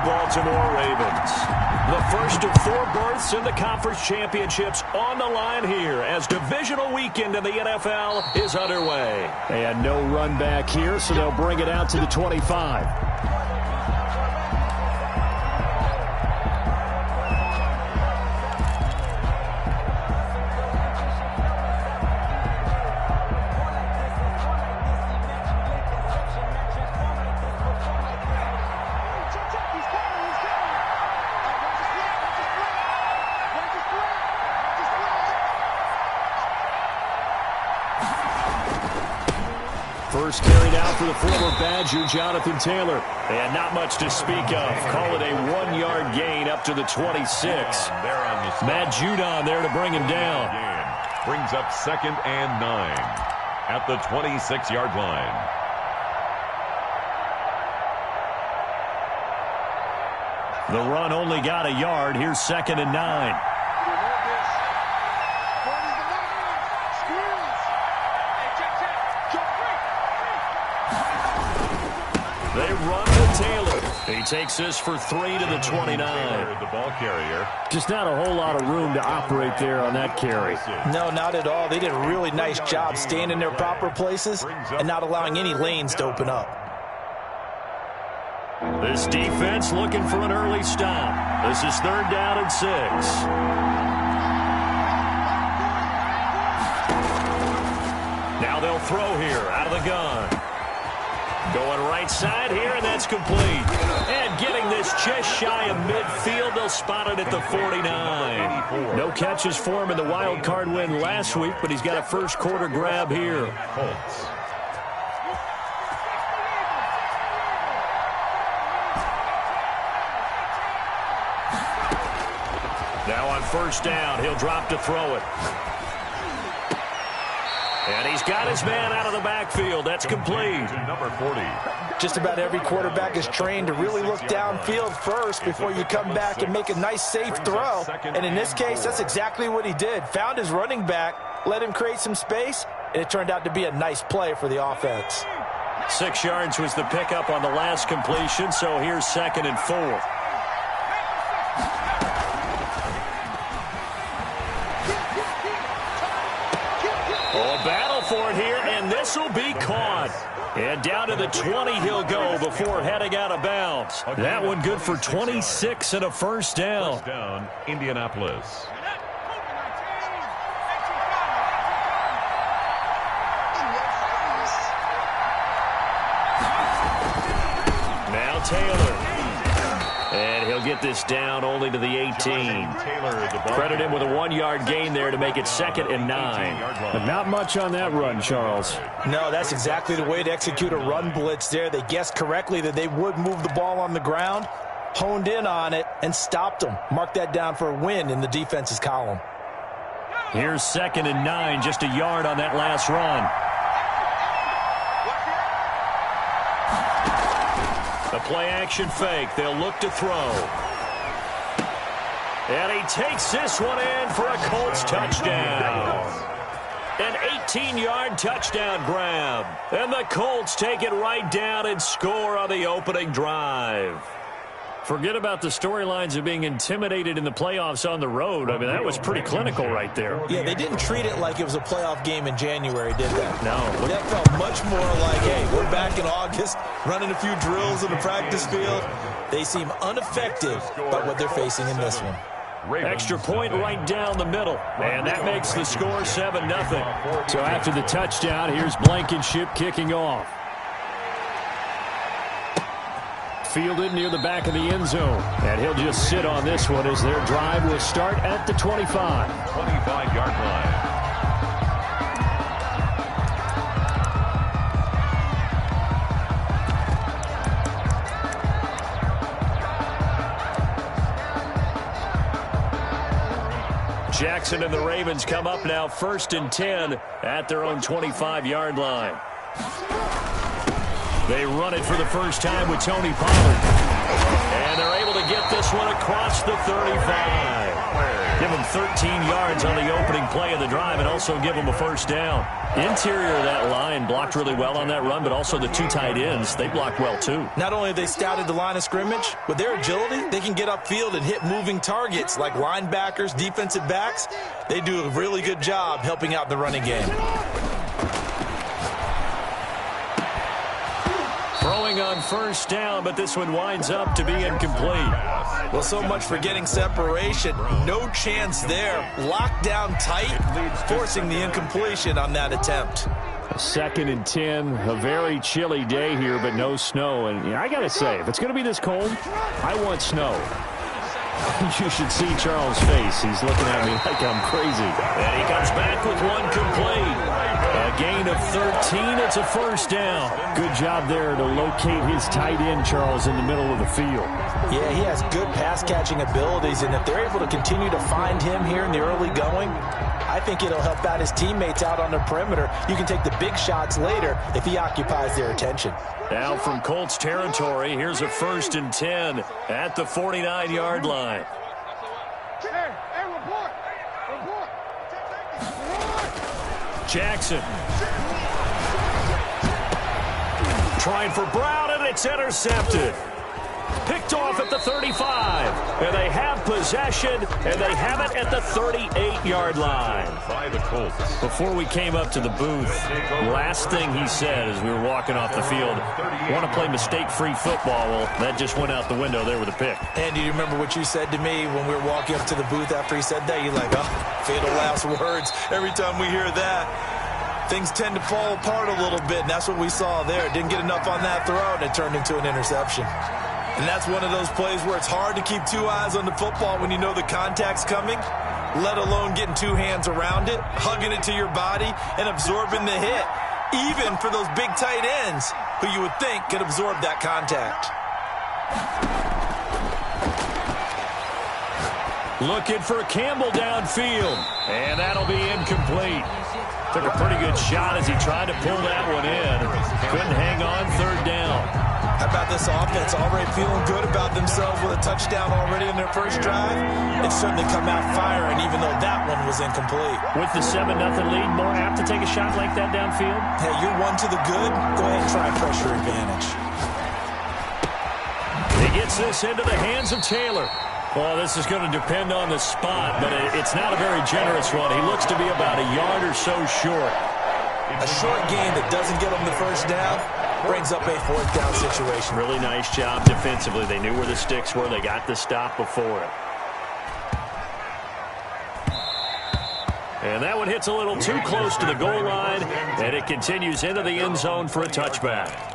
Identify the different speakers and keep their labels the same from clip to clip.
Speaker 1: Baltimore Ravens. The first of 4 berths in the conference championships on the line here as divisional weekend in the NFL is underway.
Speaker 2: And no run back here, so they'll bring it out to the 25. First carried out for the former Badger, Jonathan Taylor. And not much to speak of. Call it a 1-yard gain up to the 26. Matt Judon there to bring him down.
Speaker 3: Brings up 2nd and 9 at the 26-yard line.
Speaker 2: The run only got a yard. Here's 2nd and 9. They run to Taylor. He takes this for 3 to the 29.
Speaker 3: The ball carrier.
Speaker 2: Just not a whole lot of room to operate there on that carry.
Speaker 4: No, not at all. They did a really nice job staying in their proper places and not allowing any lanes to open up.
Speaker 2: This defense looking for an early stop. This is 3rd down and 6. Now they'll throw here out of the gun. Going right side here, and that's complete. And getting this just shy of midfield, they'll spot it at the 49. No catches for him in the wild card win last week, but he's got a first quarter grab here.
Speaker 3: Colts.
Speaker 2: Now on 1st down, he'll drop to throw it. And he's got his man out of the backfield. That's complete.
Speaker 3: Number 40.
Speaker 4: Just about every quarterback is trained to really look downfield first before you come back and make a nice, safe throw. And in this case, that's exactly what he did. Found his running back, let him create some space, and it turned out to be a nice play for the offense.
Speaker 2: 6 yards was the pickup on the last completion, so here's 2nd and 4. Oh, battle for it here, and this will be caught. And down to the 20 he'll go before heading out of bounds. That one good for 26 and a first down.
Speaker 3: First down, Indianapolis.
Speaker 2: Now Taylor. And he'll get this down only to the 18. Credit him with a 1-yard gain there to make it 2nd and 9. But not much on that run, Charles.
Speaker 4: No, that's exactly the way to execute a run blitz there. They guessed correctly that they would move the ball on the ground, honed in on it, and stopped them. Mark that down for a win in the defense's column.
Speaker 2: Here's 2nd and 9, just a yard on that last run. The play-action fake. They'll look to throw. And he takes this one in for a Colts touchdown. An 18-yard touchdown grab. And the Colts take it right down and score on the opening drive. Forget about the storylines of being intimidated in the playoffs on the road. I mean, that was pretty clinical right there.
Speaker 4: Yeah, they didn't treat it like it was a playoff game in January, did they?
Speaker 2: No.
Speaker 4: That felt much more like, hey, we're back in August, running a few drills in the practice field. They seem unaffected by what they're facing in this one.
Speaker 2: Extra point right down the middle. And that makes the score 7-0. So after the touchdown, here's Blankenship kicking off. Fielded near the back of the end zone. And he'll just sit on this one as their drive will start at the 25.
Speaker 3: 25-yard line.
Speaker 2: Jackson and the Ravens come up now 1st and 10 at their own 25-yard line. They run it for the first time with Tony Pollard. And they're able to get this one across the 35. Give them 13 yards on the opening play of the drive and also give them a first down. Interior of that line blocked really well on that run, but also the two tight ends, they blocked well too.
Speaker 4: Not only have they scouted the line of scrimmage, with their agility, they can get upfield and hit moving targets like linebackers, defensive backs. They do a really good job helping out the running game.
Speaker 2: Throwing on first down, but this one winds up to be incomplete.
Speaker 4: Well, so much for getting separation. No chance there. Locked down tight, forcing the incompletion on that attempt.
Speaker 2: 2nd and 10, a very chilly day here, but no snow. And I got to say, if it's going to be this cold, I want snow. You should see Charles' face. He's looking at me like I'm crazy. And he comes back with one complete. A gain of 13. It's a first down. Good job there to locate his tight end, Charles, in the middle of the field.
Speaker 4: Yeah, he has good pass-catching abilities, and if they're able to continue to find him here in the early going, I think it'll help out his teammates out on the perimeter. You can take the big shots later if he occupies their attention.
Speaker 2: Now from Colts territory, here's a 1st and 10 at the 49-yard line. Jackson. Trying for Brown, and it's intercepted. Picked off at the 35. And they have possession, and they have it at the 38-yard line.
Speaker 3: By the Colts.
Speaker 2: Before we came up to the booth, last thing he said as we were walking off the field, want to play mistake-free football. Well, that just went out the window there with a pick.
Speaker 4: And do you remember what you said to me when we were walking up to the booth after he said that? You're like, oh, fatal last words. Every time we hear that, things tend to fall apart a little bit, and that's what we saw there. Didn't get enough on that throw, and it turned into an interception. And that's one of those plays where it's hard to keep two eyes on the football when you know the contact's coming, let alone getting two hands around it, hugging it to your body, and absorbing the hit, even for those big tight ends who you would think could absorb that contact.
Speaker 2: Looking for Campbell downfield, and that'll be incomplete. Took a pretty good shot as he tried to pull that one in. Couldn't hang on 3rd down.
Speaker 4: How about this offense already feeling good about themselves with a touchdown already in their first drive? It's certainly come out firing, even though that one was incomplete.
Speaker 2: With the 7-0 lead, more apt to take a shot like that downfield?
Speaker 4: Hey, you're one to the good. Go ahead and try pressure advantage.
Speaker 2: He gets this into the hands of Taylor. Well, this is going to depend on the spot, but it's not a very generous one. He looks to be about a yard or so short.
Speaker 4: A short gain that doesn't get him the first down brings up a 4th down situation.
Speaker 2: Really nice job defensively. They knew where the sticks were. They got the stop before it. And that one hits a little too close to the goal line, and it continues into the end zone for a touchback.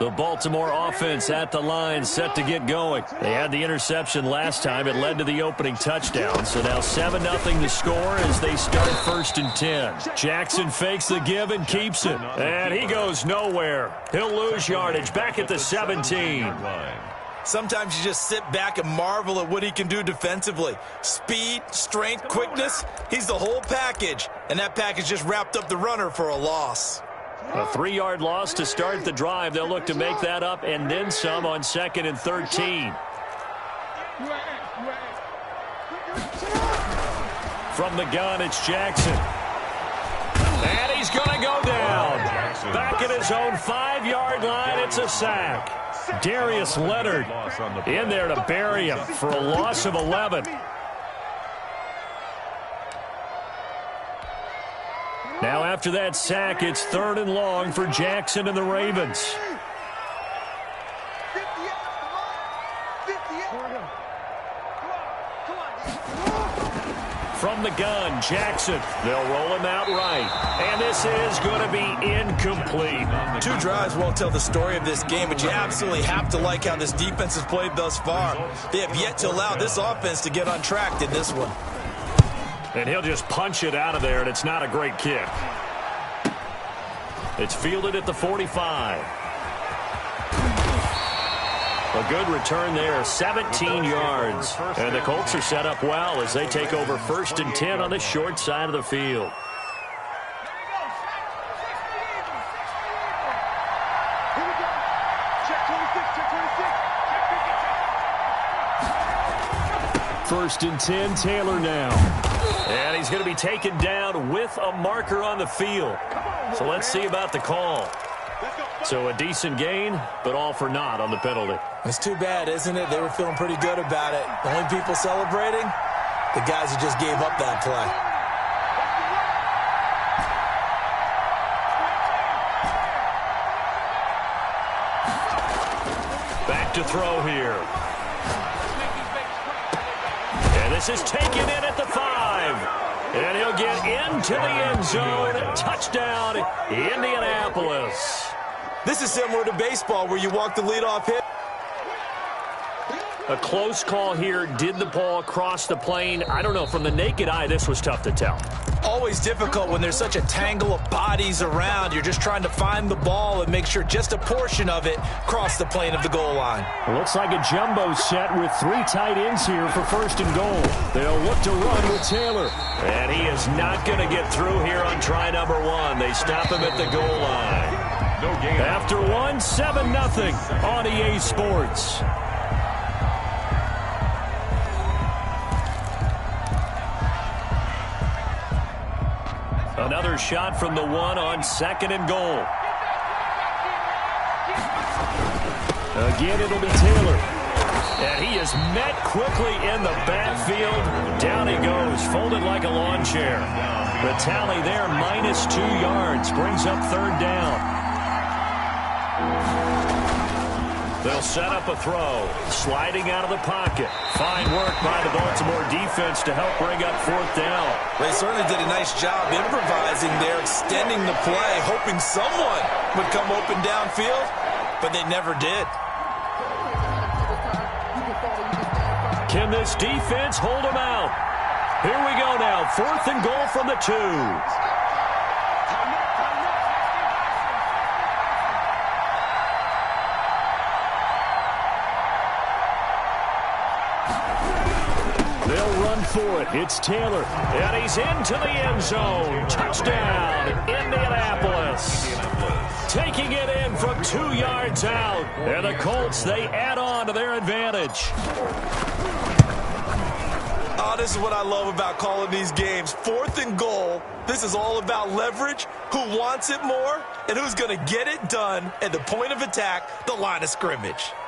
Speaker 2: The Baltimore offense at the line, set to get going. They had the interception last time. It led to the opening touchdown. So now 7-0 to score as they start 1st and 10. Jackson fakes the give and keeps it. And he goes nowhere. He'll lose yardage back at the 17.
Speaker 4: Sometimes you just sit back and marvel at what he can do defensively. Speed, strength, quickness, he's the whole package. And that package just wrapped up the runner for a loss.
Speaker 2: A 3-yard loss to start the drive. They'll look to make that up and then some on 2nd and 13. From the gun, it's Jackson. And he's going to go down. Back at his own 5-yard line, it's a sack. Darius Leonard in there to bury him for a loss of 11. Now after that sack, it's 3rd and long for Jackson and the Ravens. From the gun, Jackson. They'll roll him out right. And this is going to be incomplete.
Speaker 4: 2 drives won't tell the story of this game, but you absolutely have to like how this defense has played thus far. They have yet to allow this offense to get untracked in this one.
Speaker 2: And he'll just punch it out of there, and it's not a great kick. It's fielded at the 45. A good return there, 17 yards. And the Colts are set up well as they take over 1st and 10 on the short side of the field.
Speaker 1: 1st and 10, Taylor now. And he's going to be taken down with a marker on the field. So let's see about the call. So a decent gain, but all for naught on the penalty.
Speaker 4: It's too bad, isn't it? They were feeling pretty good about it. The only people celebrating, the guys who just gave up that play.
Speaker 1: Back to throw here. And this is taken in at the 5. And he'll get into the end zone. Touchdown, Indianapolis.
Speaker 4: This is similar to baseball where you walk the leadoff hit.
Speaker 1: A close call here. Did the ball cross the plane? I don't know. From the naked eye, this was tough to tell.
Speaker 4: Always difficult when there's such a tangle of bodies around. You're just trying to find the ball and make sure just a portion of it crossed the plane of the goal line.
Speaker 1: Looks like a jumbo set with 3 tight ends here for 1st and goal. They'll look to run with Taylor. And he is not going to get through here on try number 1. They stop him at the goal line.
Speaker 3: No gain.
Speaker 1: After 1, 7-0 on EA Sports. Another shot from the 1 on 2nd and goal. Again, it'll be Taylor. And he is met quickly in the backfield. Down he goes, folded like a lawn chair. The tally there, -2 yards, brings up 3rd down. They'll set up a throw, sliding out of the pocket. Fine work by the Baltimore defense to help bring up 4th down.
Speaker 4: They certainly did a nice job improvising there, extending the play, hoping someone would come open downfield, but they never did.
Speaker 1: Can this defense hold them out? Here we go now, 4th and goal from the 2. For it. It's Taylor, and he's into the end zone. Touchdown, Indianapolis. Taking it in from 2 yards out. And the Colts, they add on to their advantage.
Speaker 4: Oh, this is what I love about calling these games. 4th and goal. This is all about leverage, who wants it more, and who's going to get it done at the point of attack, the line of scrimmage.
Speaker 3: –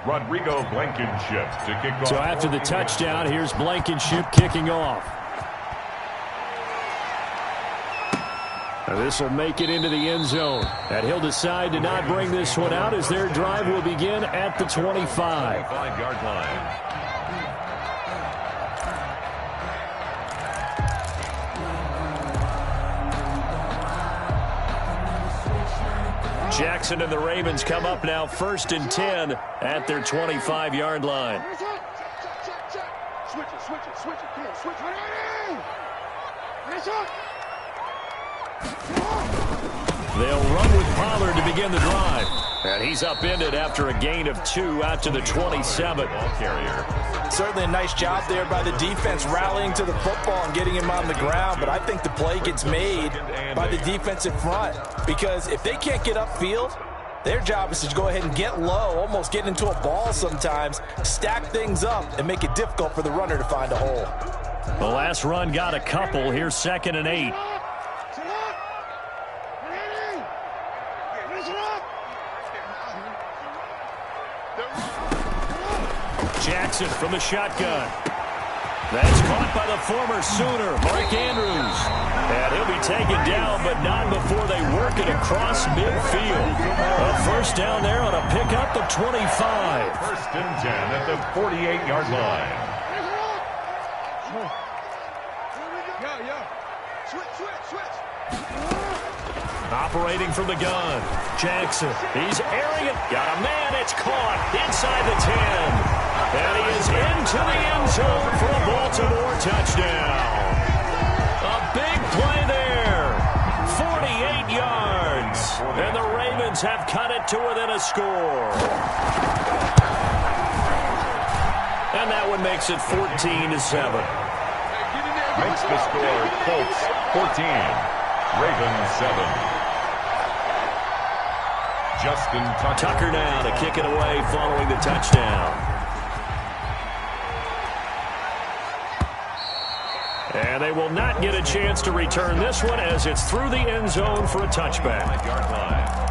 Speaker 3: Rodrigo Blankenship to kick off.
Speaker 1: So after the touchdown, here's Blankenship kicking off. This will make it into the end zone. And he'll decide to not bring this one out as their drive will begin at the 25.
Speaker 3: 5-yard line.
Speaker 1: Jackson and the Ravens come up now 1st and 10 at their 25-yard line.
Speaker 5: Switch it. Come on, switch it.
Speaker 1: They'll run with Pollard to begin the drive. And he's upended after a gain of 2 out to the 27.
Speaker 3: Ball carrier.
Speaker 4: Certainly a nice job there by the defense rallying to the football and getting him on the ground, but I think the play gets made by the defensive front because if they can't get upfield, their job is to go ahead and get low, almost get into a ball sometimes, stack things up, and make it difficult for the runner to find a hole.
Speaker 1: The last run got a couple. Here's 2nd and 8. Jackson from the shotgun. That's caught by the former Sooner, Mark Andrews. And he'll be taken down, but not before they work it across midfield. A 1st down there on a pickup of 25.
Speaker 3: 1st and 10 at the 48-yard line.
Speaker 1: Operating from the gun. Jackson, he's airing it. Got a man, it's caught inside the 10. And he is into the end zone for a Baltimore touchdown. A big play there. 48 yards. And the Ravens have cut it to within a score. And that one makes it 14-7.
Speaker 3: Makes the score Colts 14. Ravens 7. Justin
Speaker 2: Tucker now to kick it away following the touchdown. And they will not get a chance to return this one as it's through the end zone for a touchback.
Speaker 3: Yard line.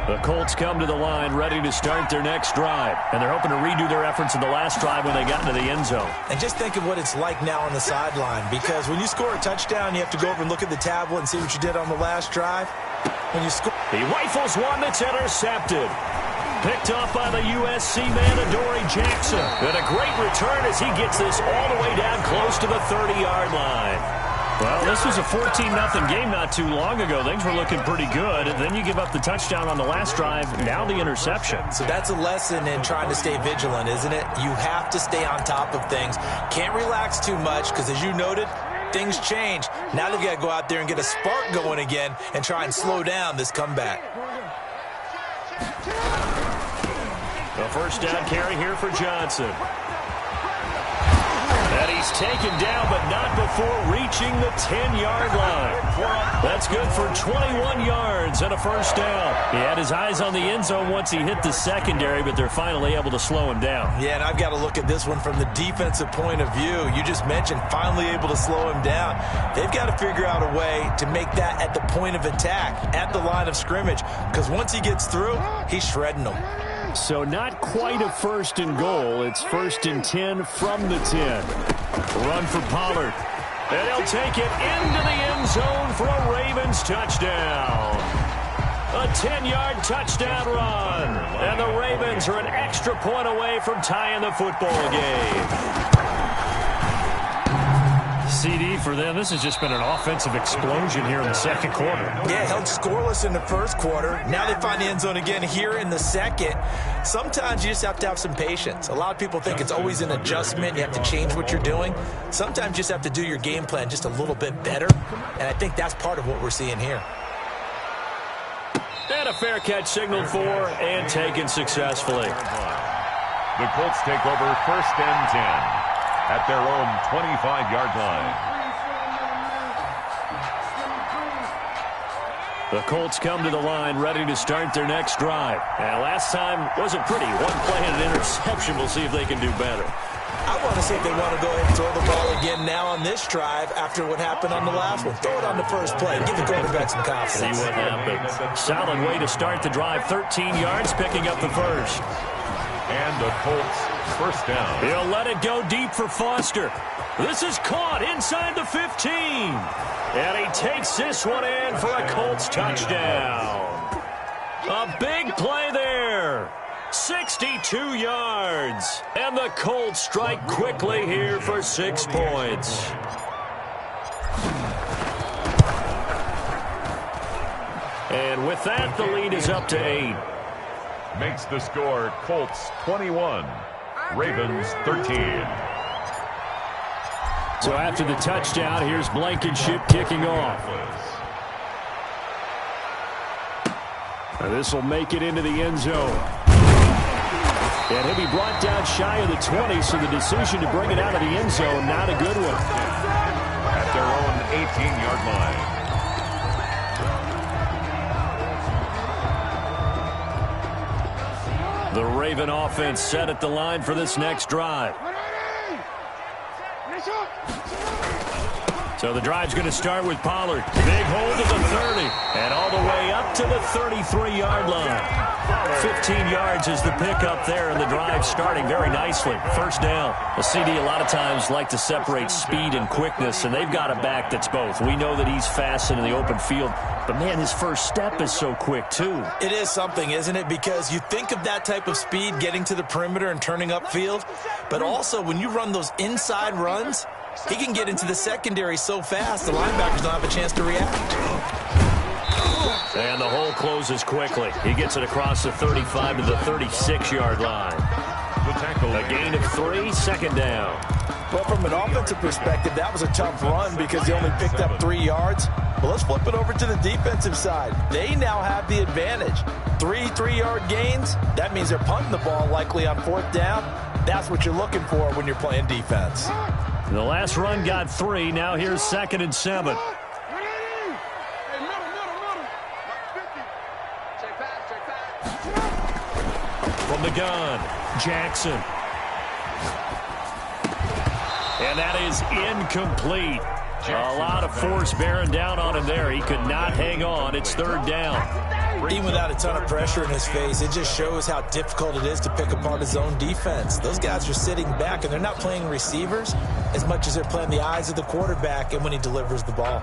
Speaker 2: The Colts come to the line ready to start their next drive. And they're hoping to redo their efforts in the last drive when they got into the end zone.
Speaker 4: And just think of what it's like now on the sideline, because when you score a touchdown, you have to go over and look at the tablet and see what you did on the last drive. When you score,
Speaker 2: he rifles one that's intercepted. Picked off by the USC man, Adoree Jackson. And a great return as he gets this all the way down close to the 30-yard line. Well, this was a 14-0 game not too long ago. Things were looking pretty good. And then you give up the touchdown on the last drive, now the interception.
Speaker 4: So that's a lesson in trying to stay vigilant, isn't it? You have to stay on top of things. Can't relax too much because, as you noted, things change. Now they've got to go out there and get a spark going again and try and slow down this comeback.
Speaker 2: The first down carry here for Johnson. And he's taken down, but not before reaching the 10-yard line. That's good for 21 yards and a first down. He had his eyes on the end zone once he hit the secondary, but they're finally able to slow him down.
Speaker 4: Yeah, and I've got to look at this one from the defensive point of view. You just mentioned finally able to slow him down. They've got to figure out a way to make that at the point of attack, at the line of scrimmage, because once he gets through, he's shredding them.
Speaker 2: So not quite a first and goal. It's first and 10 from the 10. Run for Pollard. And he'll take it into the end zone for a Ravens touchdown. A 10-yard touchdown run. And the Ravens are an extra point away from tying the football game. CD for them. This has just been an offensive explosion here in the second quarter.
Speaker 4: Yeah, held scoreless in the first quarter. Now they find the end zone again here in the second. Sometimes you just have to have some patience. A lot of people think it's always an adjustment. You have to change what you're doing. Sometimes you just have to do your game plan just a little bit better. And I think that's part of what we're seeing here.
Speaker 2: And a fair catch signaled for and taken successfully.
Speaker 3: The Colts take over first and 10. At their own 25-yard line.
Speaker 2: The Colts come to the line ready to start their next drive. And last time wasn't pretty. One play and an interception. We'll see if they can do better.
Speaker 4: I want to see if they want to go ahead and throw the ball again now on this drive after what happened on the last one. Throw it on the first play. Give the quarterback some confidence.
Speaker 2: See what happens. Solid way to start the drive. 13 yards, picking up the first.
Speaker 3: And the Colts first down.
Speaker 2: He'll let it go deep for Foster. This is caught inside the 15. And he takes this one in for a Colts touchdown. A big play there. 62 yards. And the Colts strike quickly here for 6 points. And with that, the lead is up to 8.
Speaker 3: Makes the score Colts 21, Ravens 13.
Speaker 2: So after the touchdown, here's Blankenship kicking off. This will make it into the end zone. And he'll be brought down shy of the 20, so the decision to bring it out of the end zone, not a good one.
Speaker 3: At their own 18-yard line.
Speaker 2: The Raven offense set at the line for this next drive. So the drive's going to start with Pollard. Big hold at the 30 and all the way up to the 33-yard line. 15 yards is the pickup there, and the drive starting very nicely. First down. A CD a lot of times like to separate speed and quickness, and they've got a back that's both. We know that he's fast in the open field, but, man, his first step is so quick, too.
Speaker 4: It is something, isn't it? Because you think of that type of speed getting to the perimeter and turning upfield, but also when you run those inside runs, he can get into the secondary so fast the linebackers don't have a chance to react.
Speaker 2: And the hole closes quickly. He gets it across the 35 to the 36-yard line.
Speaker 3: The tackle.
Speaker 2: A gain of 3, second down.
Speaker 4: Well, from an offensive perspective, that was a tough run because he only picked up 3 yards. But let's flip it over to the defensive side. They now have the advantage. 3 3-yard gains, that means they're punting the ball likely on 4th down. That's what you're looking for when you're playing defense.
Speaker 2: The last run got 3. Now here's 2nd and 7. From the gun, Jackson. And that is incomplete. A lot of force bearing down on him there. He could not hang on. It's 3rd down.
Speaker 4: Even without a ton of pressure in his face, it just shows how difficult it is to pick apart his own defense. Those guys are sitting back, and they're not playing receivers as much as they're playing the eyes of the quarterback and when he delivers the ball.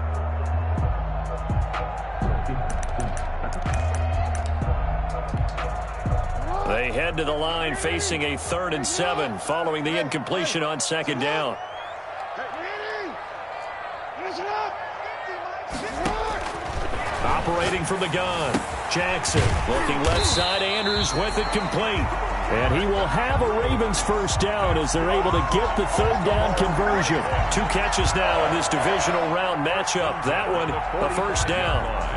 Speaker 2: They head to the line facing a 3rd and 7 following the incompletion on 2nd down. Operating from the gun, Jackson looking left side. Andrews with it complete. And he will have a Ravens 1st down as they're able to get the 3rd down conversion. 2 catches now in this divisional round matchup. That one a 1st down.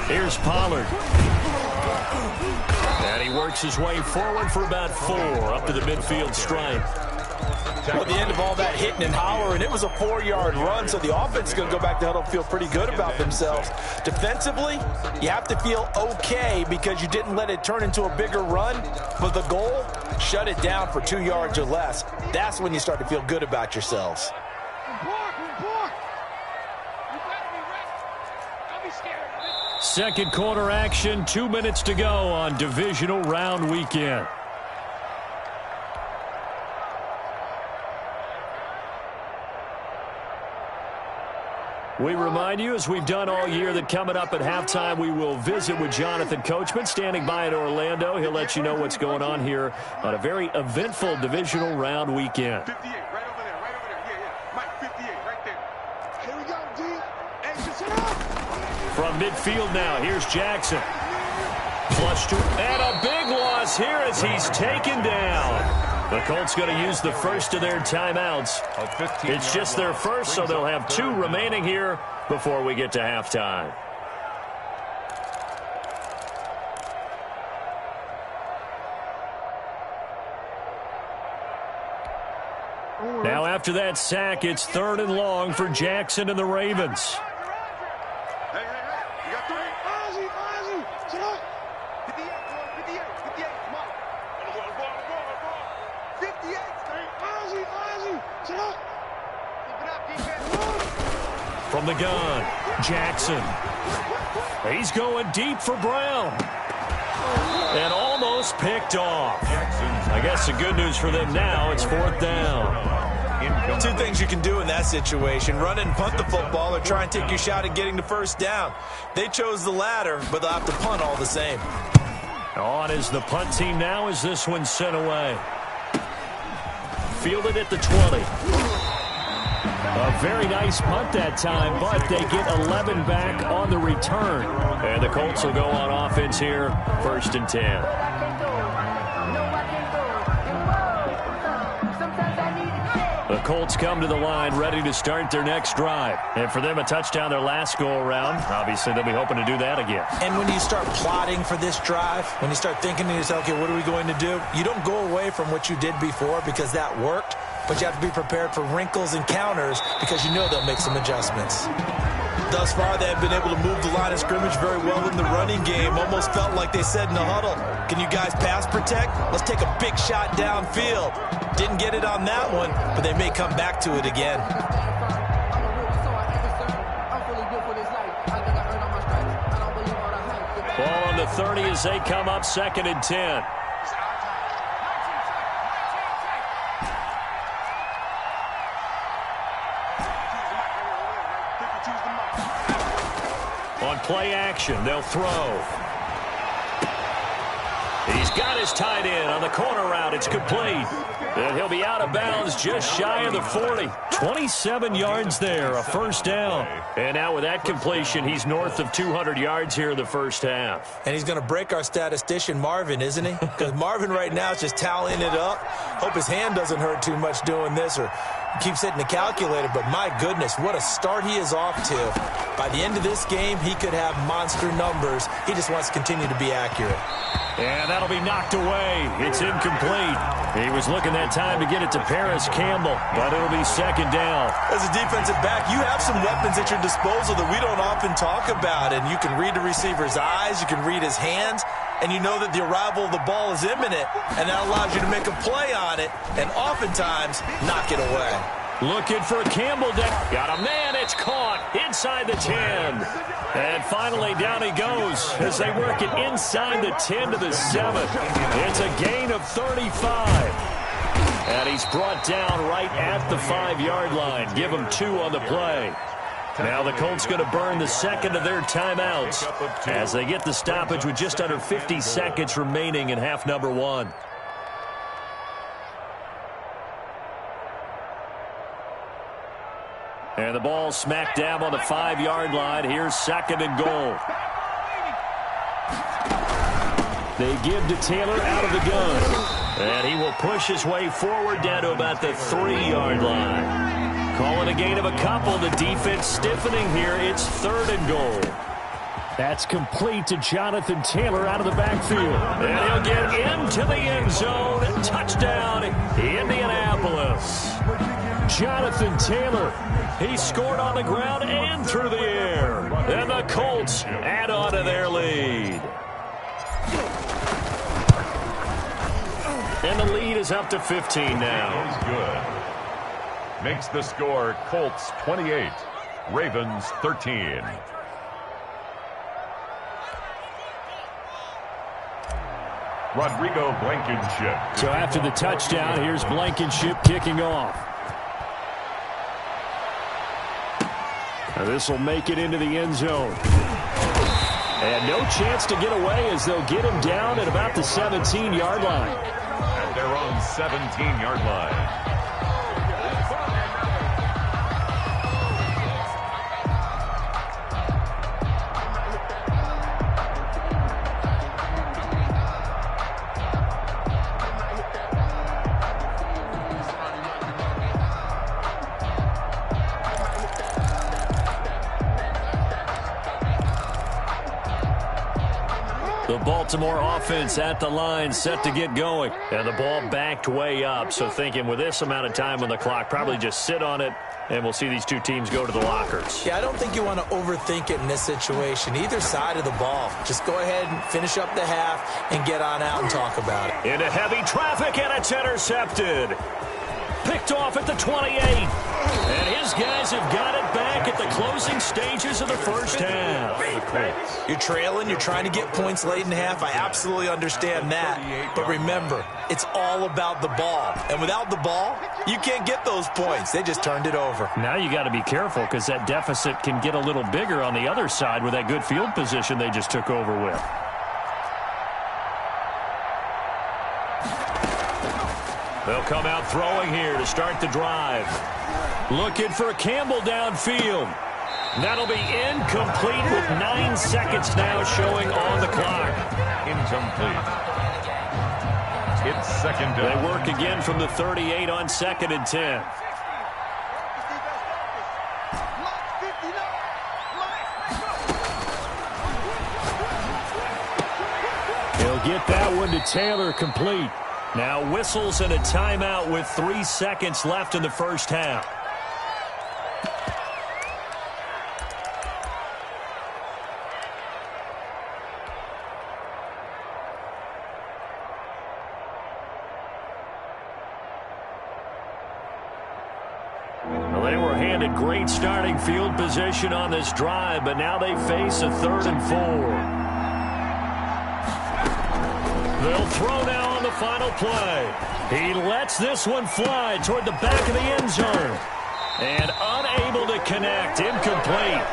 Speaker 2: Here's Pollard. And he works his way forward for about 4 up to the midfield stripe.
Speaker 4: Well, at the end of all that hitting and hollering, it was a 4-yard run, so the offense is going to go back to huddle, feel pretty good about themselves. Defensively, you have to feel okay because you didn't let it turn into a bigger run, but the goal, shut it down for 2 yards or less. That's when you start to feel good about yourselves.
Speaker 2: Second quarter action, 2 minutes to go on divisional round weekend. We remind you, as we've done all year, that coming up at halftime, we will visit with Jonathan Coachman, standing by in Orlando. He'll let you know what's going on here on a very eventful divisional round weekend.
Speaker 5: 58, right over there, right over there. Yeah. Mike, 58, right there. Here we go, D. Exit it up.
Speaker 2: From midfield now, here's Jackson. Flush to, and a big loss here as he's taken down. The Colts going to use the first of their timeouts. It's just their first, so they'll have 2 remaining here before we get to halftime. Now after that sack, it's 3rd and long for Jackson and the Ravens.
Speaker 5: Hey, you got 3. Ozzy, sit up. 58, come on. 58, Ozzy, sit up. Keep it up, defense.
Speaker 2: From the gun, Jackson. He's going deep for Brown. And almost picked off. I guess the good news for them now, it's 4th down.
Speaker 4: 2 things you can do in that situation: run and punt the football, or try and take your shot at getting the 1st down. They chose the latter, but they'll have to punt all the same.
Speaker 2: On is the punt team now as this one's sent away. Fielded at the 20. A very nice punt that time, but they get 11 back on the return. And the Colts will go on offense here, 1st and 10. The Colts come to the line ready to start their next drive. And for them, a touchdown their last go-around. Obviously, they'll be hoping to do that again.
Speaker 4: And when you start plotting for this drive, when you start thinking to yourself, okay, what are we going to do? You don't go away from what you did before because that worked, but you have to be prepared for wrinkles and counters because you know they'll make some adjustments. Thus far, they have been able to move the line of scrimmage very well in the running game. Almost felt like they said in the huddle, can you guys pass protect? Let's take a big shot downfield. Didn't get it on that one, but they may come back to it again.
Speaker 2: Ball on the 30 as they come up 2nd and 10. On play action, they'll throw. He's got is tied in on the corner route. It's complete. And he'll be out of bounds just shy of the 40. 27 yards there, a first down. And now with that completion, he's north of 200 yards here in the first half.
Speaker 4: And he's going to break our statistician, Marvin, isn't he? Because Marvin right now is just tallying it up. Hope his hand doesn't hurt too much doing this or keeps hitting the calculator. But my goodness, what a start he is off to. By the end of this game, he could have monster numbers. He just wants to continue to be accurate.
Speaker 2: And that'll be knocked away. It's incomplete. He was looking that time to get it to Paris Campbell, but it'll be second down.
Speaker 4: As a defensive back, you have some weapons at your disposal that we don't often talk about, and you can read the receiver's eyes, you can read his hands, and you know that the arrival of the ball is imminent, and that allows you to make a play on it, and oftentimes knock it away.
Speaker 2: Looking for Campbell. Got a man. It's caught inside the 10. And finally, down he goes as they work it inside the 10 to the 7. It's a gain of 35. And he's brought down right at the 5-yard line. Give him 2 on the play. Now the Colts going to burn the second of their timeouts as they get the stoppage with just under 50 seconds remaining in half number 1. And the ball smack dab on the 5-yard line. Here's second and goal. They give to Taylor out of the gun. And he will push his way forward down to about the 3-yard line. Calling a gain of a couple. The defense stiffening here. It's third and goal. That's complete to Jonathan Taylor out of the backfield. And he'll get into the end zone. Touchdown, Indianapolis. Jonathan Taylor, he scored on the ground and through the air. And the Colts add on to their lead. And the lead is up to 15 now.
Speaker 3: He's good. Makes the score Colts 28, Ravens 13. Rodrigo Blankenship.
Speaker 2: So after the touchdown, here's Blankenship kicking off. This will make it into the end zone. And no chance to get away as they'll get him down at about the 17-yard line.
Speaker 3: At their own 17-yard line.
Speaker 2: Baltimore offense at the line, set to get going. And the ball backed way up, so thinking with this amount of time on the clock, probably just sit on it, and we'll see these two teams go to the lockers.
Speaker 4: Yeah, I don't think you want to overthink it in this situation. Either side of the ball. Just go ahead and finish up the half and get on out and talk about it.
Speaker 2: Into heavy traffic, and it's intercepted. Picked off at the 28. And his guys have got it back at the closing stages of the first half.
Speaker 4: You're trailing. You're trying to get points late in half. I absolutely understand that. But remember, it's all about the ball. And without the ball, you can't get those points. They just turned it over.
Speaker 2: Now you got to be careful because that deficit can get a little bigger on the other side with that good field position they just took over with. They'll come out throwing here to start the drive. Looking for Campbell downfield. That'll be incomplete with 9 seconds now showing on the clock.
Speaker 3: Incomplete. It's second down.
Speaker 2: They work again from the 38 on 2nd and 10. He'll get that one to Taylor, complete. Now whistles and a timeout with 3 seconds left in the first half. Well, they were handed great starting field position on this drive, but now they face a 3rd and 4. They'll throw now on the final play. He lets this one fly toward the back of the end zone. And unable to connect. Incomplete.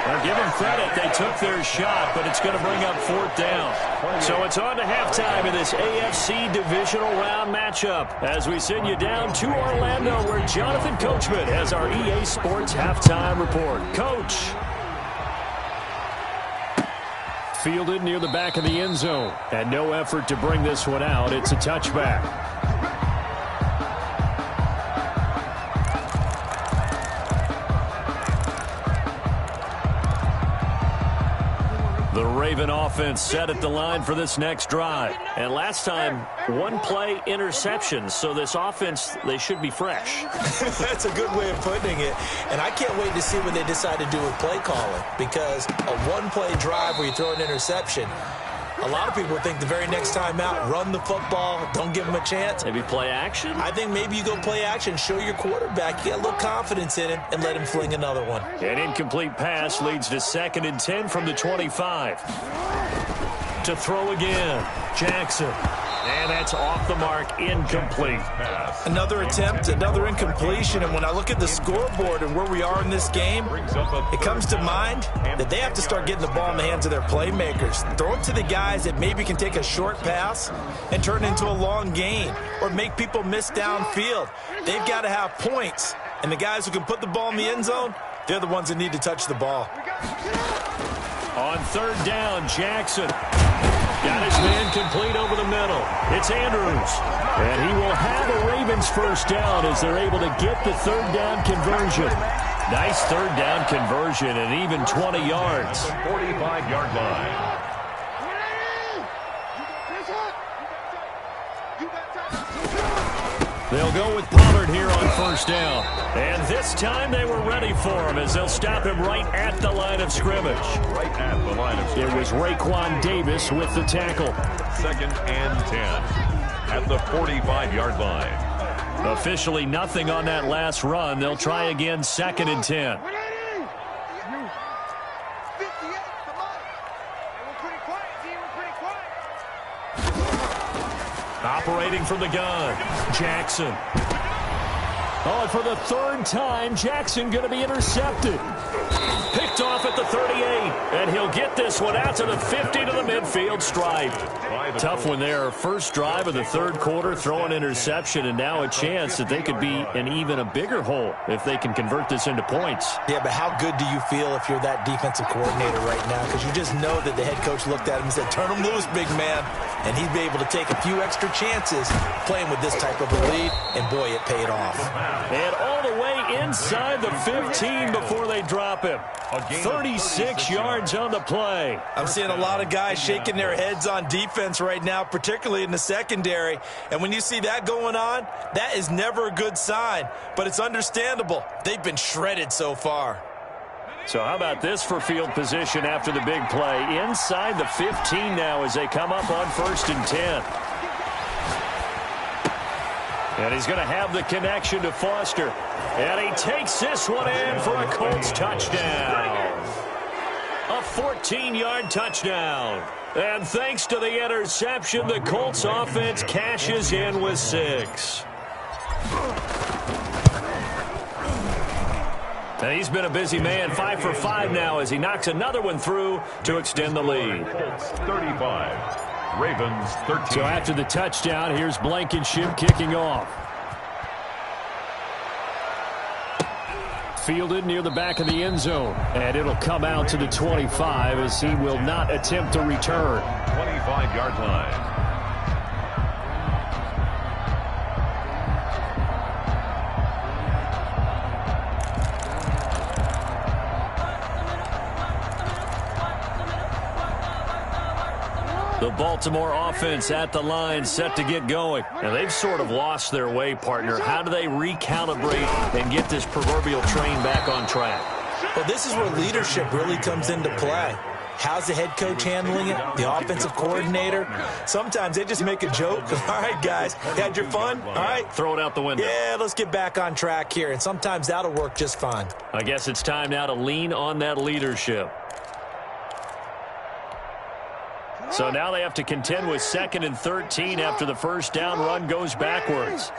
Speaker 2: Well, give them credit. They took their shot, but it's going to bring up 4th down. So it's on to halftime in this AFC divisional round matchup as we send you down to Orlando where Jonathan Coachman has our EA Sports halftime report. Coach. Fielded near the back of the end zone. And no effort to bring this one out. It's a touchback. The Raven offense set at the line for this next drive. And last time, 1-play interception. So this offense, they should be fresh.
Speaker 4: That's a good way of putting it. And I can't wait to see what they decide to do with play calling. Because a 1-play drive where you throw an interception, a lot of people think the very next time out, run the football, don't give them a chance.
Speaker 2: Maybe play action?
Speaker 4: I think maybe you go play action, show your quarterback, you get a little confidence in him, and let him fling another one.
Speaker 2: An incomplete pass leads to 2nd and 10 from the 25. To throw again, Jackson. And that's off the mark, incomplete.
Speaker 4: Another attempt, another incompletion, and when I look at the scoreboard and where we are in this game, it comes to mind that they have to start getting the ball in the hands of their playmakers. Throw it to the guys that maybe can take a short pass and turn it into a long gain or make people miss downfield. They've got to have points, and the guys who can put the ball in the end zone, they're the ones that need to touch the ball.
Speaker 2: On 3rd down, Jackson. Got his man complete over the middle. It's Andrews. And he will have a Ravens 1st down as they're able to get the 3rd down conversion. Nice 3rd down conversion and even 20 yards.
Speaker 3: 45-yard line.
Speaker 2: They'll go with Pollard here on 1st down. And this time they were ready for him as they'll stop him right at the line of scrimmage.
Speaker 3: Right at the line of scrimmage.
Speaker 2: It was Raekwon Davis with the tackle.
Speaker 3: 2nd and 10 at the 45-yard line.
Speaker 2: Officially nothing on that last run. They'll try again 2nd and 10. Operating from the gun, Jackson. Oh, and for the 3rd time, Jackson going to be intercepted. Picked off at the 38, and he'll get this one out to the 50 to the midfield stripe. Tough one there. First drive of the 3rd quarter, throw an interception, and now a chance that they could be in even a bigger hole if they can convert this into points.
Speaker 4: Yeah, but how good do you feel if you're that defensive coordinator right now? Because you just know that the head coach looked at him and said, turn him loose, big man. And he'd be able to take a few extra chances playing with this type of a lead, and boy, it paid off.
Speaker 2: And all the way inside the 15 before they drop him. 36 yards on the play.
Speaker 4: I'm seeing a lot of guys shaking their heads on defense right now, particularly in the secondary. And when you see that going on, that is never a good sign. But it's understandable. They've been shredded so far.
Speaker 2: So how about this for field position after the big play? Inside the 15 now as they come up on 1st and 10. And he's going to have the connection to Foster. And he takes this one in for a Colts touchdown. A 14-yard touchdown. And thanks to the interception, the Colts offense cashes in with 6. And he's been a busy man, 5 for 5 now as he knocks another one through to extend the lead.
Speaker 3: 35. Ravens 13.
Speaker 2: So after the touchdown, here's Blankenship kicking off. Fielded near the back of the end zone. And it'll come out to the 25 as he will not attempt to return.
Speaker 3: 25-yard line.
Speaker 2: The Baltimore offense at the line set to get going. And they've sort of lost their way, partner. How do they recalibrate and get this proverbial train back on track?
Speaker 4: Well, this is where leadership really comes into play. How's the head coach handling it? The offensive coordinator? Sometimes they just make a joke. All right, guys, had your fun? All right.
Speaker 2: Throw it out the window.
Speaker 4: Yeah, let's get back on track here. And sometimes that'll work just fine.
Speaker 2: I guess it's time now to lean on that leadership. So now they have to contend with 2nd and 13 after the first down run goes backwards.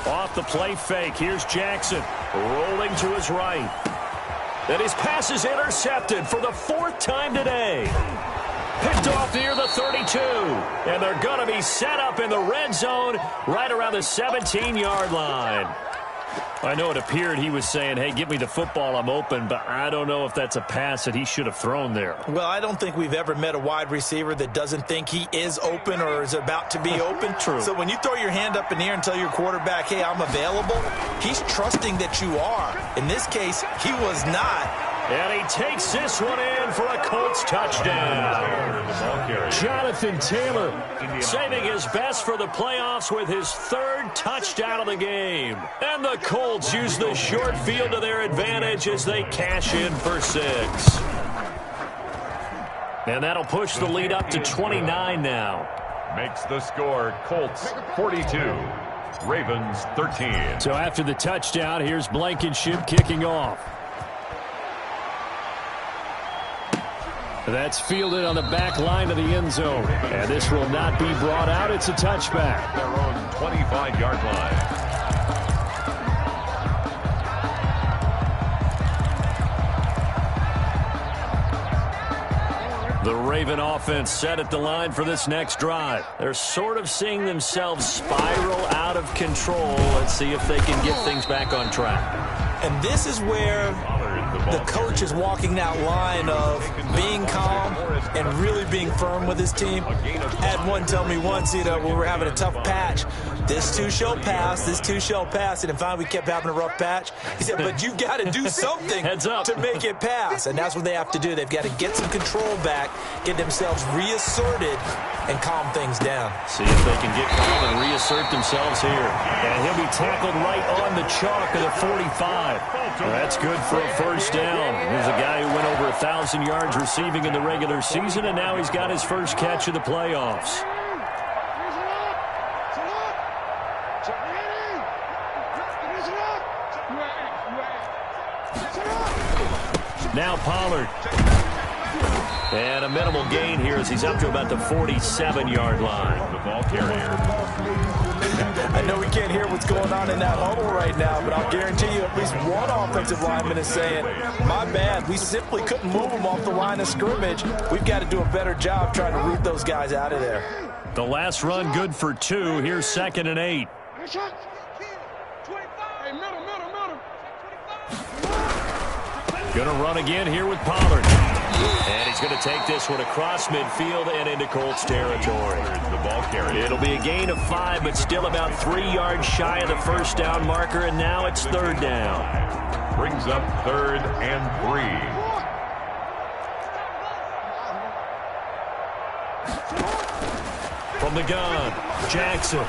Speaker 2: Off the play fake, here's Jackson, rolling to his right. And his pass is intercepted for the 4th time today. Picked off near the 32. And they're going to be set up in the red zone right around the 17-yard line. I know it appeared he was saying, hey, give me the football, I'm open, but I don't know if that's a pass that he should have thrown there.
Speaker 4: Well, I don't think we've ever met a wide receiver that doesn't think he is open or is about to be open.
Speaker 2: True.
Speaker 4: So when you throw your hand up in the air and tell your quarterback, hey, I'm available, he's trusting that you are. In this case, he was not.
Speaker 2: And he takes this one in for a Colts touchdown. Jonathan Taylor saving his best for the playoffs with his 3rd touchdown of the game. And the Colts use the short field to their advantage as they cash in for 6. And that'll push the lead up to 29 now.
Speaker 3: Makes the score Colts 42, Ravens 13.
Speaker 2: So after the touchdown, here's Blankenship kicking off. That's fielded on the back line of the end zone. And this will not be brought out. It's a touchback.
Speaker 3: Their own 25-yard line.
Speaker 2: The Raven offense set at the line for this next drive. They're sort of seeing themselves spiral out of control. Let's see if they can get things back on track.
Speaker 4: And this is where the coach is walking that line of being calm and really being firm with his team. I had one tell me once, when we were having a tough patch, this too shall pass, this too shall pass. And finally we kept having a rough patch. He said, but you got to do something to make it pass. And that's what they have to do. They've got to get some control back, get themselves reasserted, and calm things down.
Speaker 2: See if they can get calm and reassert themselves here. And he'll be tackled right on the chalk of the 45. That's good for a first down. Here's a guy who went over 1,000 yards receiving in the regular season, and now he's got his first catch of the playoffs. Now Pollard. And a minimal gain here as he's up to about the 47-yard line.
Speaker 3: The ball carrier.
Speaker 4: I know we can't hear what's going on in that huddle right now, but I'll guarantee you at least one offensive lineman is saying, my bad, we simply couldn't move them off the line of scrimmage. We've got to do a better job trying to root those guys out of there.
Speaker 2: The last run good for 2. Here's 2nd and 8. Going to run again here with Pollard. And he's going to take this one across midfield and into Colts territory.
Speaker 3: The ball carrier.
Speaker 2: It'll be a gain of 5, but still about 3 yards shy of the first down marker, and now it's 3rd down.
Speaker 3: Brings up 3rd and
Speaker 2: 3. From the gun, Jackson.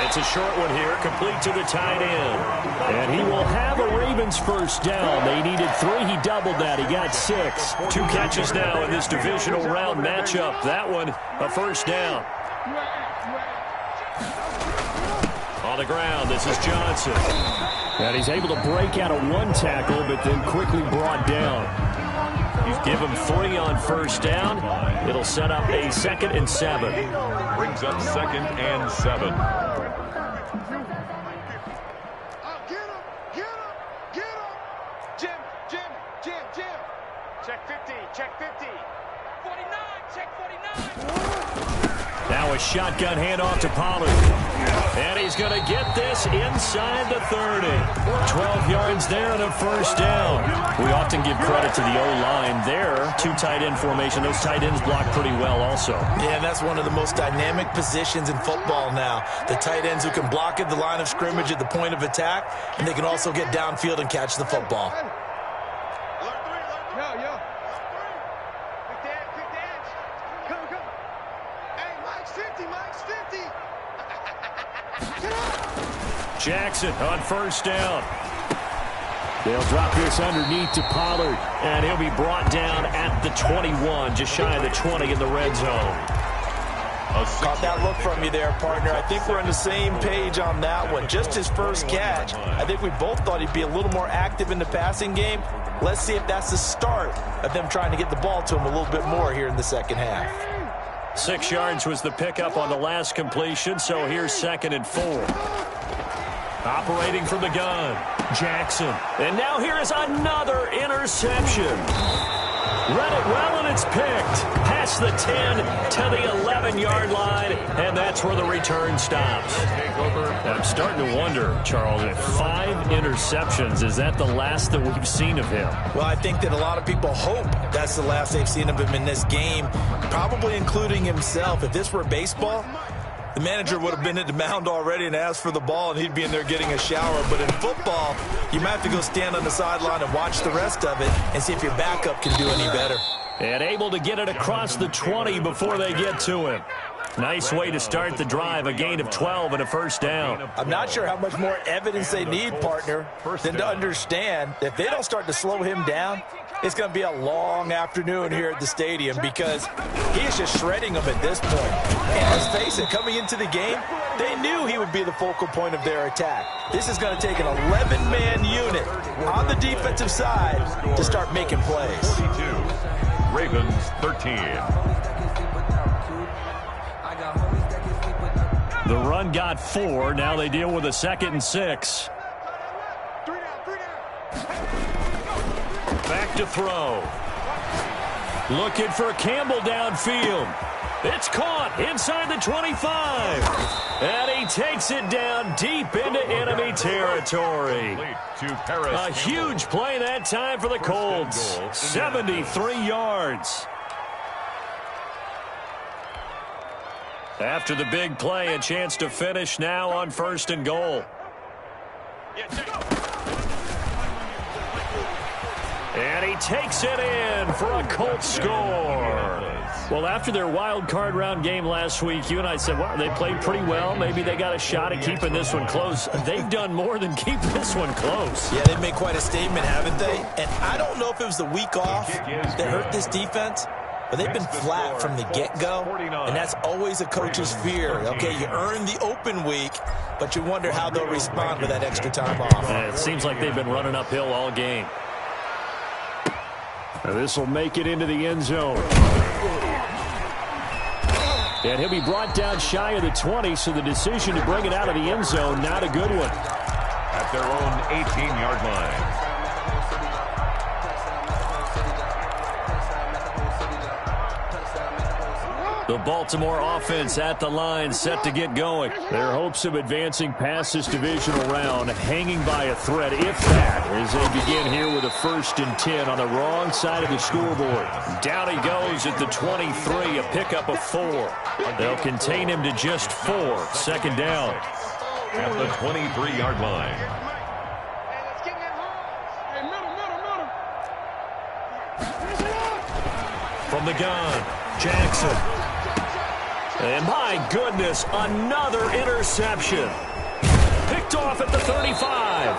Speaker 2: It's a short one here, complete to the tight end. And he will have a Ravens first down. They needed 3. He doubled that. He got 6. 2 catches now in this divisional round matchup. That one, a first down. On the ground, this is Johnson. And he's able to break out of 1 tackle, but then quickly brought down. He's given 3 on first down. It'll set up a 2nd and 7.
Speaker 3: Brings up 2nd and 7.
Speaker 2: Now a shotgun handoff to Pollard. And he's going to get this inside the 30. 12 yards there and a first down. We often give credit to the O-line there. 2 tight end formation. Those tight ends block pretty well also.
Speaker 4: Yeah, and that's one of the most dynamic positions in football now. The tight ends who can block at the line of scrimmage at the point of attack, and they can also get downfield and catch the football.
Speaker 2: Jackson on first down. They'll drop this underneath to Pollard, and he'll be brought down at the 21, just shy of the 20 in the red zone.
Speaker 4: Caught that look from you there, partner. I think we're on the same page on that one. Just his first catch. I think we both thought he'd be a little more active in the passing game. Let's see if that's the start of them trying to get the ball to him a little bit more here in the second half.
Speaker 2: 6 yards was the pickup on the last completion, so here's 2nd and 4. Operating from the gun, Jackson. And now here is another interception. Read it well, and it's picked. Past the 10 to the 11-yard line, and that's where the return stops. I'm starting to wonder, Charles, if 5 interceptions, is that the last that we've seen of him?
Speaker 4: Well, I think that a lot of people hope that's the last they've seen of him in this game, probably including himself. If this were baseball, the manager would have been at the mound already and asked for the ball, and he'd be in there getting a shower. But in football, you might have to go stand on the sideline and watch the rest of it and see if your backup can do any better.
Speaker 2: And able to get it across the 20 before they get to him. Nice way to start the drive, a gain of 12 and a first down.
Speaker 4: I'm not sure how much more evidence they need, partner, than to understand that if they don't start to slow him down, it's going to be a long afternoon here at the stadium because he is just shredding them at this point. And let's face it, coming into the game, they knew he would be the focal point of their attack. This is going to take an 11-man unit on the defensive side to start making plays.
Speaker 3: 42, Ravens 13.
Speaker 2: The run got 4. Now they deal with a 2nd and 6. Back to throw. Looking for Campbell downfield. It's caught inside the 25. And he takes it down deep into enemy territory. A huge play that time for the Colts. 73 yards. After the big play, a chance to finish now on 1st and goal. And he takes it in for a Colts score. Well, after their wild card round game last week, you and I said, well, they played pretty well. Maybe they got a shot at keeping this one close. They've done more than keep this one close.
Speaker 4: Yeah, they've made quite a statement, haven't they? And I don't know if it was the week off that hurt this defense, but they've been flat from the get-go, and that's always a coach's fear. Okay, you earn the open week, but you wonder how they'll respond with that extra time off.
Speaker 2: And it seems like they've been running uphill all game. This will make it into the end zone. And he'll be brought down shy of the 20, so the decision to bring it out of the end zone, not a good one.
Speaker 3: At their own 18-yard line.
Speaker 2: The Baltimore offense at the line, set to get going. Their hopes of advancing past this divisional round hanging by a thread, if that, as they begin here with a 1st and 10 on the wrong side of the scoreboard. Down he goes at the 23, a pickup of 4. They'll contain him to just 4. 2nd down.
Speaker 3: At the 23-yard line.
Speaker 2: From the gun, Jackson. And my goodness, another interception. Picked off at the 35.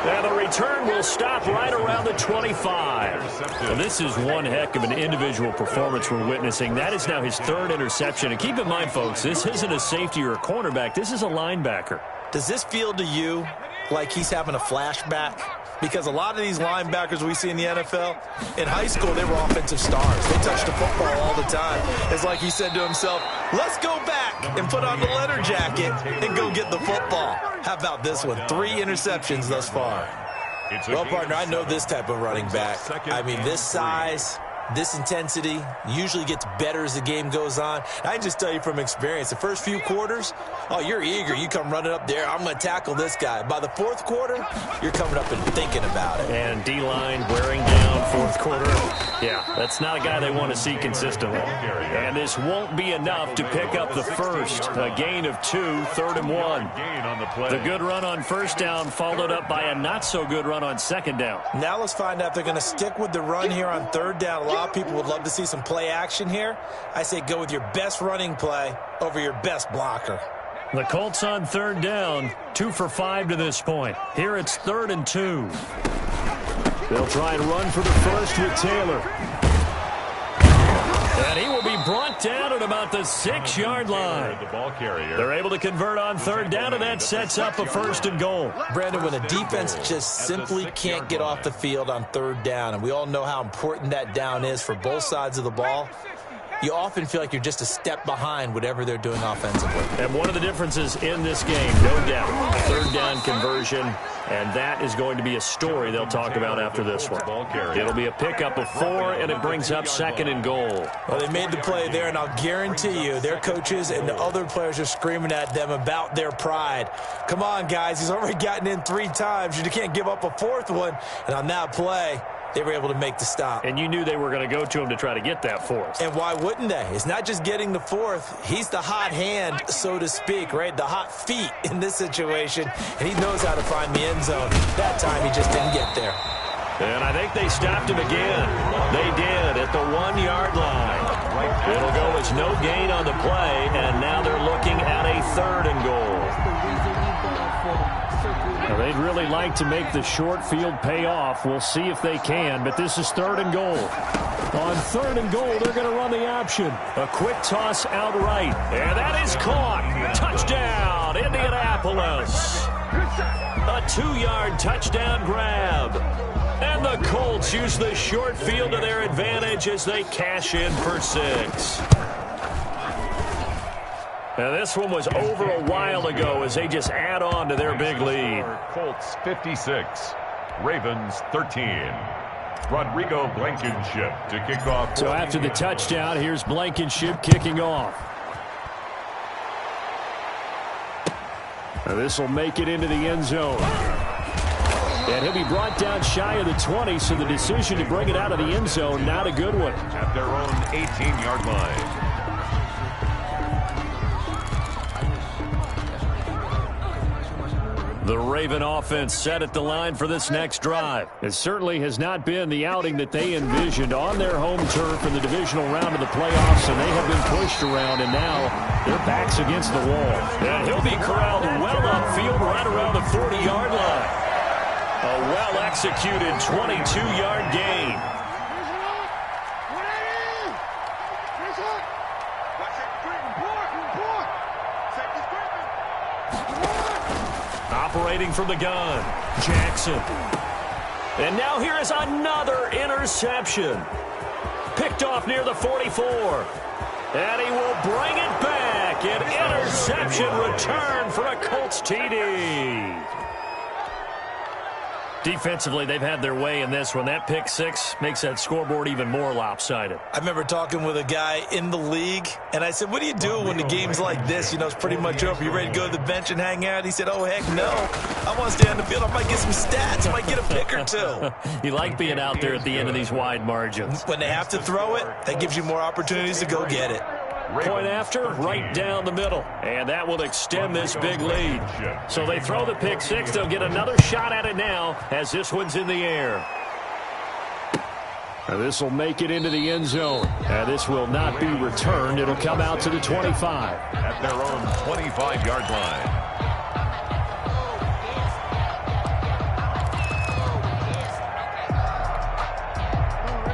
Speaker 2: And the return will stop right around the 25. Well, this is one heck of an individual performance we're witnessing. That is now his 3rd interception. And keep in mind, folks, this isn't a safety or a cornerback. This is a linebacker.
Speaker 4: Does this feel to you like he's having a flashback? Because a lot of these linebackers we see in the NFL, in high school, they were offensive stars. They touched the football all the time. It's like he said to himself, let's go back and put on the leather jacket and go get the football. How about this one? 3 interceptions thus far. Well, partner, I know this type of running back. I mean, this size, this intensity usually gets better as the game goes on. I can just tell you from experience, the first few quarters, oh, you're eager. You come running up there, I'm going to tackle this guy. By the 4th quarter, you're coming up and thinking about it.
Speaker 2: And D-line wearing down 4th quarter. Yeah, that's not a guy they want to see consistently. And this won't be enough to pick up the 1st. A gain of 2, 3rd and 1. The good run on 1st down followed up by a not-so-good run on 2nd down.
Speaker 4: Now let's find out if they're going to stick with the run here on 3rd down. A lot of people would love to see some play action here. I say go with your best running play over your best blocker.
Speaker 2: The Colts on 3rd down, 2 for 5 to this point. Here it's 3rd and 2. They'll try and run for the 1st with Taylor. And he will be brought down at about the 6-yard line.
Speaker 3: The ball carrier.
Speaker 2: They're able to convert on 3rd down, and that sets up a 1st and goal.
Speaker 4: Brandon, when a defense just simply can't get off the field on 3rd down, and we all know how important that down is for both sides of the ball, you often feel like you're just a step behind whatever they're doing offensively.
Speaker 2: And one of the differences in this game, no doubt, third down conversion, and that is going to be a story they'll talk about after this one. It'll be a pickup of 4, and it brings up 2nd and goal.
Speaker 4: Well, they made the play there, and I'll guarantee you their coaches and the other players are screaming at them about their pride. Come on, guys. He's already gotten in 3 times. You can't give up a 4th one. And on that play, they were able to make the stop.
Speaker 2: And you knew they were going to go to him to try to get that 4th.
Speaker 4: And why wouldn't they? It's not just getting the 4th. He's the hot hand, so to speak, right? The hot feet in this situation. And he knows how to find the end zone. That time, he just didn't get there.
Speaker 2: And I think they stopped him again. They did at the 1-yard line. It'll go as no gain on the play, and now they're looking at a 3rd and goal.
Speaker 1: Now, they'd really like to make the short field pay off. We'll see if they can, but this is 3rd and goal. On 3rd and goal, they're going to run the option.
Speaker 2: A quick toss out right, and that is caught. Touchdown, Indianapolis. A 2-yard touchdown grab. And the Colts use the short field to their advantage as they cash in for 6. Now, this one was over a while ago as they just add on to their big lead.
Speaker 3: Colts 56, Ravens 13. Rodrigo Blankenship to kick off.
Speaker 1: So after the touchdown, here's Blankenship kicking off. Now this will make it into the end zone. And he'll be brought down shy of the 20, so the decision to bring it out of the end zone, not a good one.
Speaker 3: At their own 18-yard line.
Speaker 2: The Raven offense set at the line for this next drive.
Speaker 1: It certainly has not been the outing that they envisioned on their home turf in the divisional round of the playoffs, and they have been pushed around, and now their back's against the wall.
Speaker 2: And he'll be corralled well upfield right around the 40-yard line. A well-executed 22-yard gain. Operating from the gun, Jackson. And now here is another interception. Picked off near the 44. And he will bring it back. An interception return for a Colts TD. Defensively, they've had their way in this one. That pick 6 makes that scoreboard even more lopsided.
Speaker 4: I remember talking with a guy in the league, and I said, what do you do when the game's like this? You know, it's pretty much over. You ready to go to the bench and hang out? He said, oh, heck no. I want to stay on the field. I might get some stats. I might get a pick or 2.
Speaker 2: You like being out there at the end of these wide margins.
Speaker 4: When they have to throw it, that gives you more opportunities to go get it.
Speaker 2: Point after, right down the middle. And that will extend this big lead. So they throw the pick 6. They'll get another shot at it now as this one's in the air.
Speaker 1: Now this will make it into the end zone. And this will not be returned. It'll come out to the 25.
Speaker 3: At their own 25-yard line.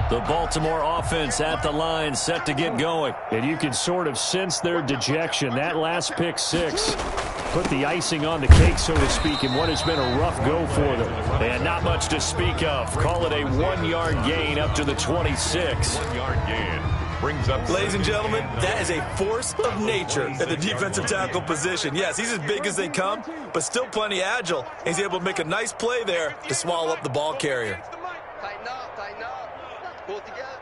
Speaker 2: The Baltimore offense at the line, set to get going.
Speaker 1: And you can sort of sense their dejection. That last pick 6 put the icing on the cake, so to speak, in what has been a rough go for them.
Speaker 2: And not much to speak of. Call it a 1-yard gain up to the 26.
Speaker 3: 1-yard gain brings up.
Speaker 4: Ladies and gentlemen, that is a force of nature at the defensive tackle position. Yes, he's as big as they come, but still plenty agile. He's able to make a nice play there to swallow up the ball carrier.
Speaker 5: Tighten up, tighten up. Pull it together.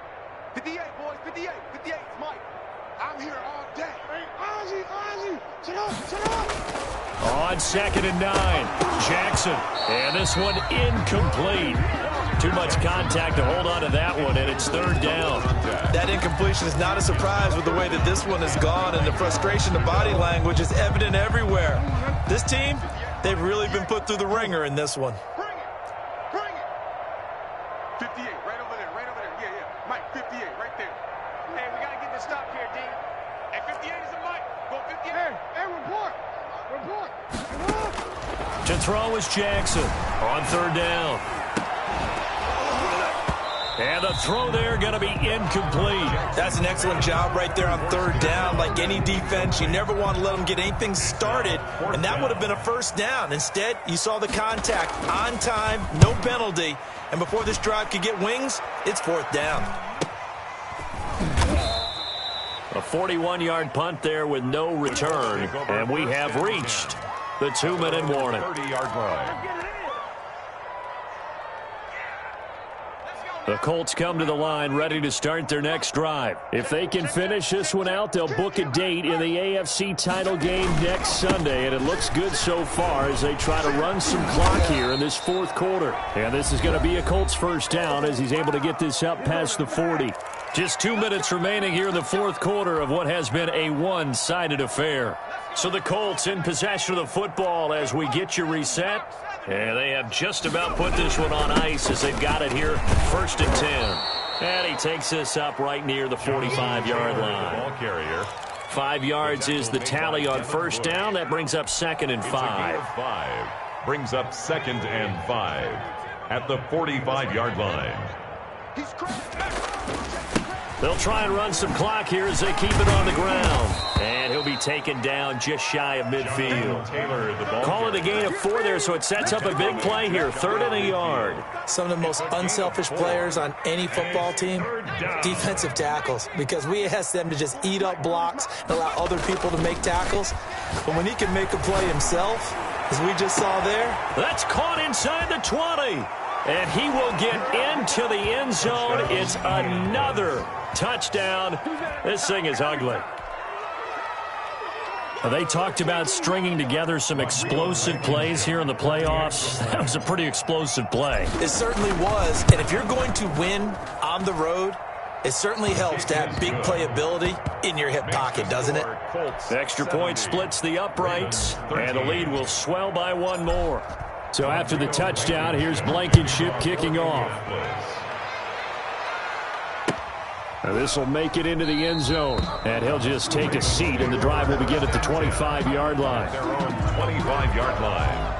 Speaker 5: 58, boys, 58, 58, Mike. I'm here all day. Hey, Ozzie, shut up.
Speaker 2: On 2nd and 9, Jackson. And this one incomplete. Too much contact to hold on to that one, and it's 3rd down.
Speaker 4: That incompletion is not a surprise with the way that this one has gone, and the frustration, the body language is evident everywhere. This team, they've really been put through the ringer in this one.
Speaker 5: Bring it. 58, right over there. Yeah. Mike, 58, right there. Hey, we got to get this stop here, D. Hey, 58 is a Mike. Go 58. Hey, report.
Speaker 2: To throw is Jackson on 3rd down. And the throw there going to be incomplete.
Speaker 4: That's an excellent job right there on 3rd down. Like any defense, you never want to let them get anything started, and that would have been a 1st down. Instead, you saw the contact on time, no penalty, and before this drive could get wings, it's 4th down.
Speaker 2: A 41-yard punt there with no return. And we have reached the 2-minute warning.
Speaker 3: 30-yard line.
Speaker 2: The Colts come to the line ready to start their next drive. If they can finish this one out, they'll book a date in the AFC title game next Sunday. And it looks good so far as they try to run some clock here in this fourth quarter. And this is going to be a Colts first down as he's able to get this up past the 40. Just 2 minutes remaining here in the fourth quarter of what has been a one-sided affair. So the Colts in possession of the football as we get you reset. And they have just about put this one on ice as they've got it here, 1st and 10. And he takes this up right near the 45-yard line.
Speaker 3: Ball carrier.
Speaker 2: 5 yards is the tally on first down. That brings up 2nd and 5.
Speaker 3: Brings up 2nd and 5 at the 45-yard line.
Speaker 2: They'll try and run some clock here as they keep it on the ground. And he'll be taken down just shy of midfield.
Speaker 3: Taylor, the ball
Speaker 2: Call it a gain of 4 there, so it sets up a big play here. 3rd and a yard.
Speaker 4: Some of the most unselfish players on any football team, defensive tackles, because we ask them to just eat up blocks and allow other people to make tackles. But when he can make a play himself, as we just saw there.
Speaker 2: That's caught inside the 20. And he will get into the end zone. It's another touchdown. This thing is ugly. They talked about stringing together some explosive plays here in the playoffs. That was a pretty explosive play.
Speaker 4: It certainly was. And if you're going to win on the road, it certainly helps to have big playability in your hip pocket, doesn't it?
Speaker 2: The extra point splits the uprights, and the lead will swell by 1 more. So after the touchdown, here's Blankenship kicking off. This will make it into the end zone, and he'll just take a seat, and the drive will begin at the 25-yard line.
Speaker 3: Their own 25-yard line.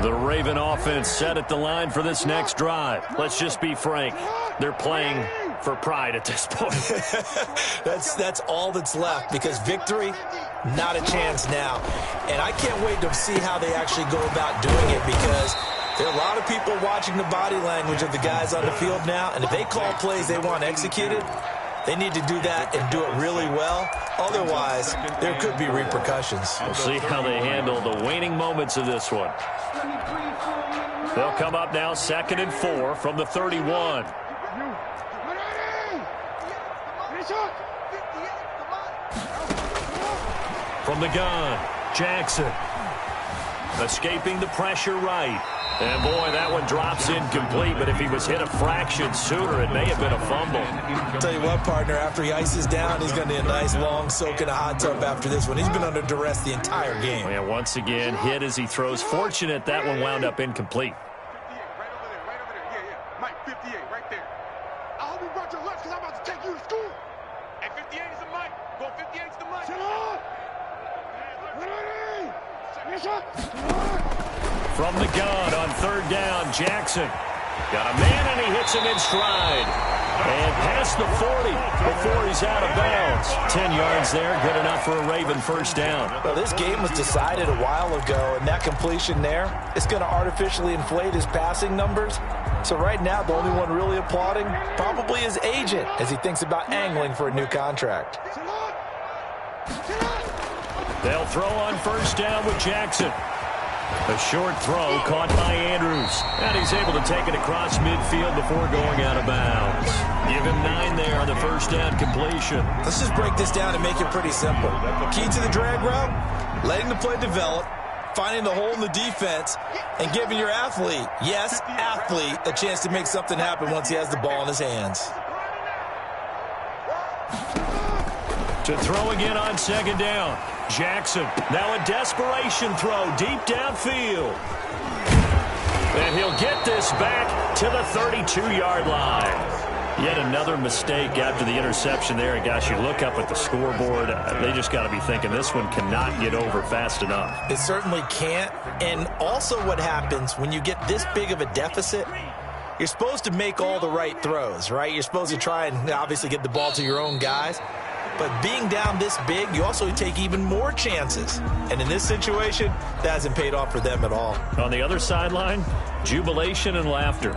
Speaker 2: The Raven offense set at the line for this next drive. Let's just be frank. They're playing for pride at this point.
Speaker 4: That's all that's left, because victory, not a chance now. And I can't wait to see how they actually go about doing it, because there are a lot of people watching the body language of the guys on the field now, and if they call plays they want executed, they need to do that and do it really well. Otherwise, there could be repercussions.
Speaker 2: We'll see how they handle the waning moments of this one. They'll come up now 2nd and 4 from the 31. From the gun, Jackson. Escaping the pressure right. And, boy, that one drops incomplete, but if he was hit a fraction sooner, it may have been a fumble.
Speaker 4: I'll tell you what, partner, after he ices down, he's going to need a nice long soak in a hot tub after this one. He's been under duress the entire game.
Speaker 2: And once again, hit as he throws. Fortunate that one wound up incomplete.
Speaker 5: 58, right over there. Yeah, yeah. Mike, 58, right there. I hope you brought your lunch because I'm about to take you to school. And 58 is the Mike. Go 58 is the Mike. Sit up!
Speaker 2: From the gun on 3rd down, Jackson. Got a man, and he hits him in stride. And past the 40 before he's out of bounds. 10 yards there, good enough for a Raven first down.
Speaker 4: Well, this game was decided a while ago, and that completion there is going to artificially inflate his passing numbers. So right now, the only one really applauding probably his agent as he thinks about angling for a new contract.
Speaker 2: They'll throw on first down with Jackson. A short throw caught by Andrews. And he's able to take it across midfield before going out of bounds. Give him 9 there on the first down completion.
Speaker 4: Let's just break this down and make it pretty simple. Key to the drag route, letting the play develop, finding the hole in the defense, and giving your athlete, yes, athlete, a chance to make something happen once he has the ball in his hands.
Speaker 2: To throw again on 2nd down. Jackson, now a desperation throw deep downfield. And he'll get this back to the 32-yard line. Yet another mistake after the interception there. And, gosh, you look up at the scoreboard, they just got to be thinking this one cannot get over fast enough.
Speaker 4: It certainly can't. And also what happens when you get this big of a deficit, you're supposed to make all the right throws, right? You're supposed to try and obviously get the ball to your own guys. But being down this big, you also take even more chances. And in this situation, that hasn't paid off for them at all.
Speaker 2: On the other sideline, jubilation and laughter.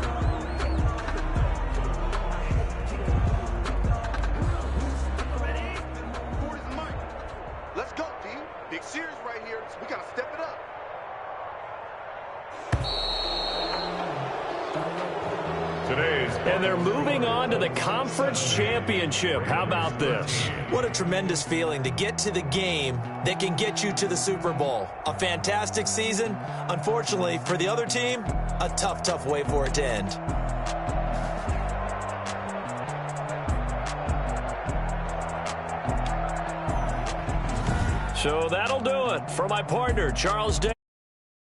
Speaker 5: Let's go, D. Big series right here. We got to step it up.
Speaker 2: And they're moving on to the conference championship. How about this?
Speaker 4: What a tremendous feeling to get to the game that can get you to the Super Bowl. A fantastic season. Unfortunately, for the other team, a tough, tough way for it to end.
Speaker 2: So that'll do it. For my partner, Charles Davis.